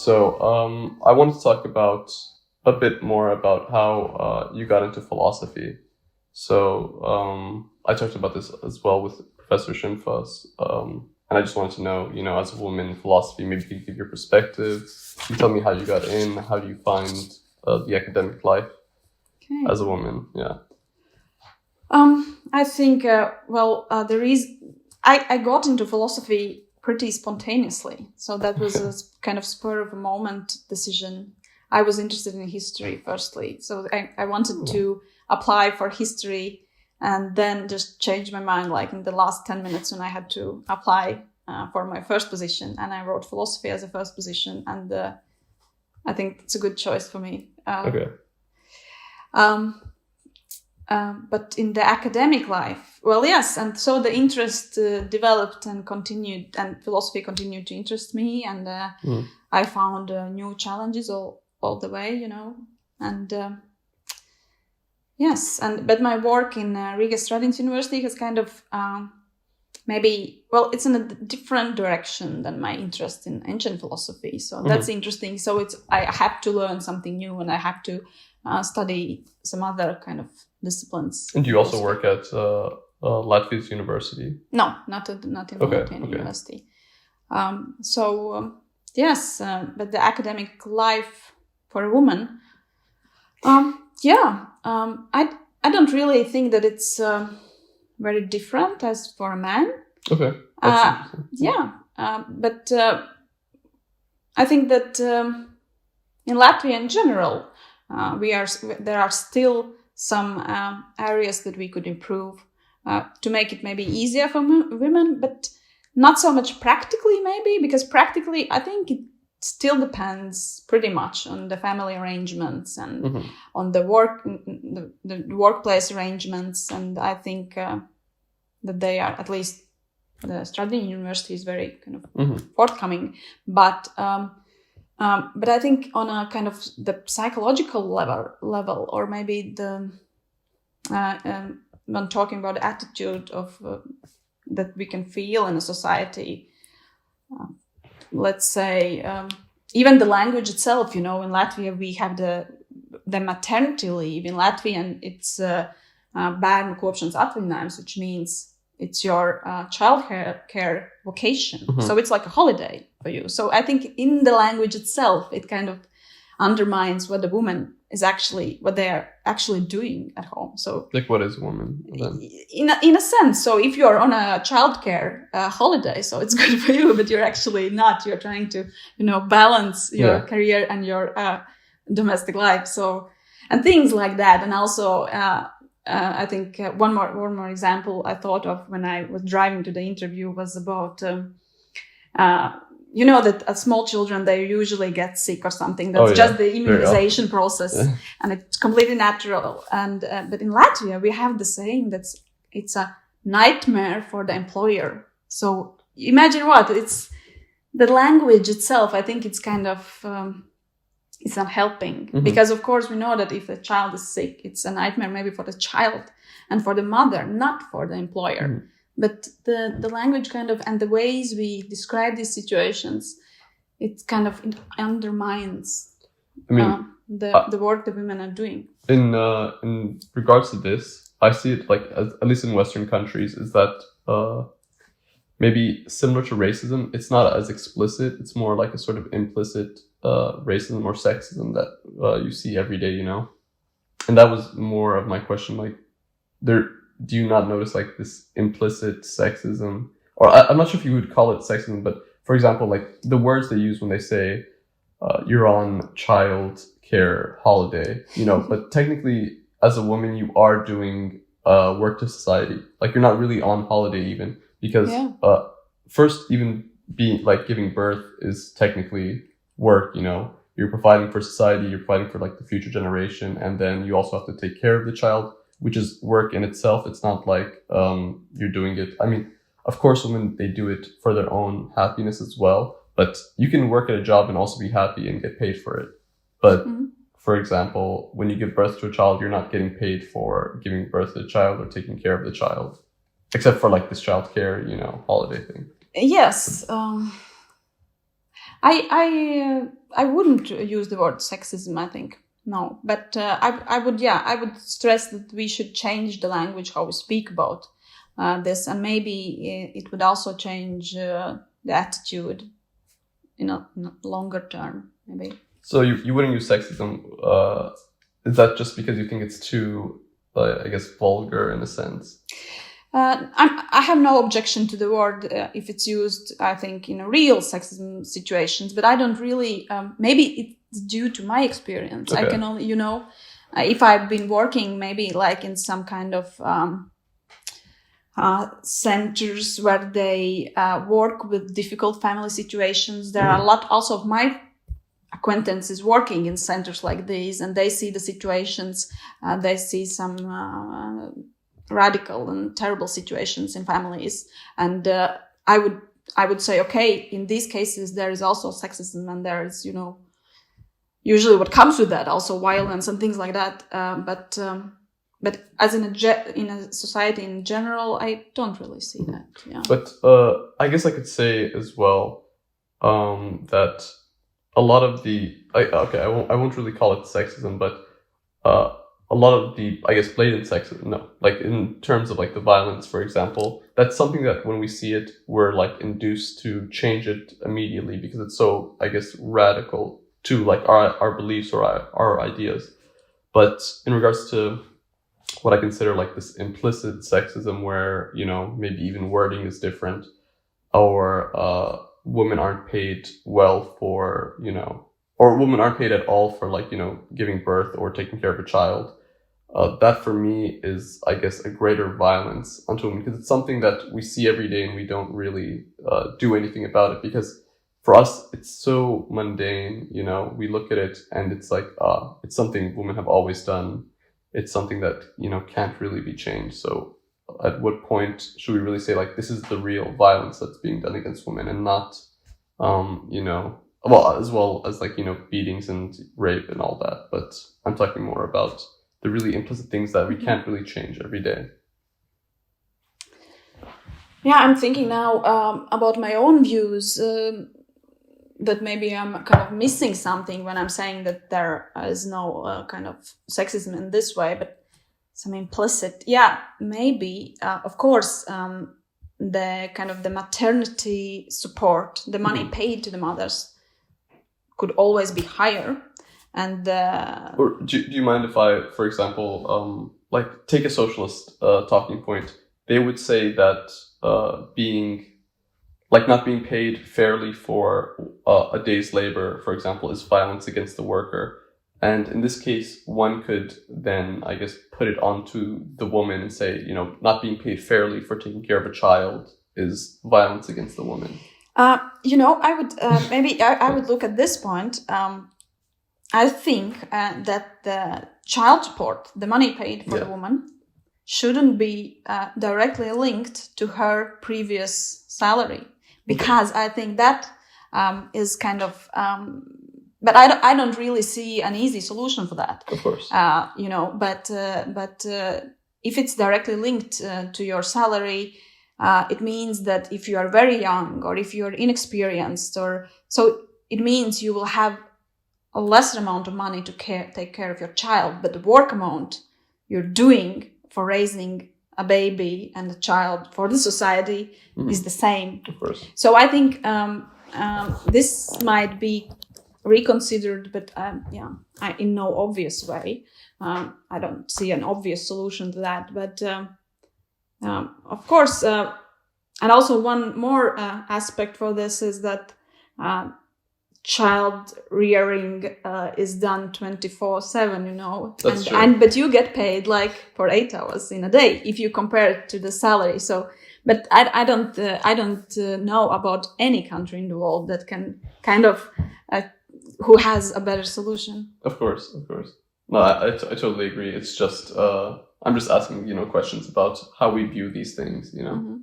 So I wanted to talk about a bit more about how you got into philosophy. So I talked about this as well with Professor Shimfas, and I just wanted to know, as a woman in philosophy, maybe you could give your perspective. You tell me how you got in. How do you find the academic life as a woman? Yeah. I think I got into philosophy pretty spontaneously. So that was a kind of spur of a moment decision. I was interested in history firstly. So I wanted to apply for history and then just change my mind like in the last 10 minutes when I had to apply for my first position. And I wrote philosophy as a first position. And I think it's a good choice for me. Okay. But in the academic life, well, yes. And so the interest developed and continued, and philosophy continued to interest me. And I found new challenges all the way, and yes. But my work in Riga Students University has kind of it's in a different direction than my interest in ancient philosophy. So that's interesting. So I have to learn something new, and I have to study some other kind of disciplines. And do you also work at Latvia's university? No, not in Latvian university. Yes, but the academic life for a woman, I don't really think that it's very different as for a man. Okay. But I think that in Latvia in general, there are still some areas that we could improve to make it maybe easier for women, but not so much practically maybe, because practically I think it still depends pretty much on the family arrangements and on the workplace arrangements. And I think that they are, at least the Stradin University is very kind of forthcoming, but I think on a kind of the psychological level, or maybe when talking about the attitude of that we can feel in a society, let's say even the language itself. In Latvia we have the maternity leave. In Latvian it's bērnu kopšanas atvaļinājums, which means it's your child care vacation. So it's like a holiday for you. So I think in the language itself, it kind of undermines what the woman is what they are actually doing at home. So like, what is a woman then? In a sense. So if you're on a childcare holiday, so it's good for you, but you're actually not. You're trying to, balance your career and your domestic life. So, and things like that. And also, I think one more example I thought of when I was driving to the interview was about, that small children, they usually get sick or something. That's just the immunization process, and it's completely natural. And but in Latvia, we have the saying that it's a nightmare for the employer. So imagine it's the language itself. I think it's kind of it's not helping, because of course we know that if a child is sick, it's a nightmare maybe for the child and for the mother, not for the employer. But the language kind of, and the ways we describe these situations, it kind of undermines the work that women are doing. In regards to this, I see it like, at least in Western countries, is that maybe similar to racism. It's not as explicit. It's more like a sort of implicit racism or sexism that you see every day, And that was more of my question. Like, do you not notice like this implicit sexism? Or I'm not sure if you would call it sexism, but for example, like the words they use when they say you're on child care holiday, but technically as a woman, you are doing work to society. Like, you're not really on holiday even, because first, even being like giving birth is technically work. You're providing for society, you're providing for like the future generation, and then you also have to take care of the child, which is work in itself. It's not like you're doing it. I mean, of course, women, they do it for their own happiness as well, but you can work at a job and also be happy and get paid for it. But for example, when you give birth to a child, you're not getting paid for giving birth to the child or taking care of the child, except for like this child care, holiday thing. Yes. I wouldn't use the word sexism, I think. No, but I would stress that we should change the language how we speak about this, and maybe it would also change the attitude in a longer term, maybe. So you wouldn't use sexism. Is that just because you think it's too, I guess, vulgar in a sense? I have no objection to the word if it's used, I think, in a real sexism situations, but I don't really, maybe it's due to my experience. Okay. I can only, if I've been working maybe like in some kind of centers where they work with difficult family situations, there are a lot also of my acquaintances working in centers like these, and they see the situations, they see some radical and terrible situations in families, and I would say, okay, in these cases there is also sexism, and there is usually what comes with that, also violence and things like that. But as in a society in general, I don't really see that. Yeah. But I guess I could say as well that a lot of the I won't really call it sexism, but a lot of the, I guess, blatant sexism, no, like in terms of like the violence, for example, that's something that when we see it, we're like induced to change it immediately because it's so, I guess, radical to like our beliefs or our ideas. But in regards to what I consider like this implicit sexism, where maybe even wording is different, or women aren't paid well for or women aren't paid at all for like giving birth or taking care of a child. That for me is, I guess, a greater violence onto women because it's something that we see every day and we don't really do anything about it because for us it's so mundane. We look at it and it's like it's something women have always done. It's something that can't really be changed. So at what point should we really say like this is the real violence that's being done against women, and not well, as well as like beatings and rape and all that, but I'm talking more about the really implicit things that we can't really change every day. Yeah, I'm thinking now about my own views, that maybe I'm kind of missing something when I'm saying that there is no kind of sexism in this way, but some implicit. Yeah, maybe, of course, the kind of the maternity support, the money paid to the mothers could always be higher. And or do you mind if I, for example, like take a socialist talking point? They would say that not being paid fairly for a day's labor, for example, is violence against the worker. And in this case, one could then, I guess, put it onto the woman and say, not being paid fairly for taking care of a child is violence against the woman. I would maybe I would look at this point. I think that the child support, the money paid for the woman, shouldn't be directly linked to her previous salary, because I think that is kind of. But I don't really see an easy solution for that. Of course. But if it's directly linked to your salary, it means that if you are very young or if you are inexperienced, it means you will have a lesser amount of money to take care of your child, but the work amount you're doing for raising a baby and a child for the society is the same. Of course. So I think this might be reconsidered, but in no obvious way. I don't see an obvious solution to that, but of course, and also one more aspect for this is that child rearing is done 24/7, That's true. but you get paid like for 8 hours in a day if you compare it to the salary. So, but I don't know about any country in the world that can kind of who has a better solution. Of course. No, I totally agree. It's just I'm just asking questions about how we view these things. Mm-hmm.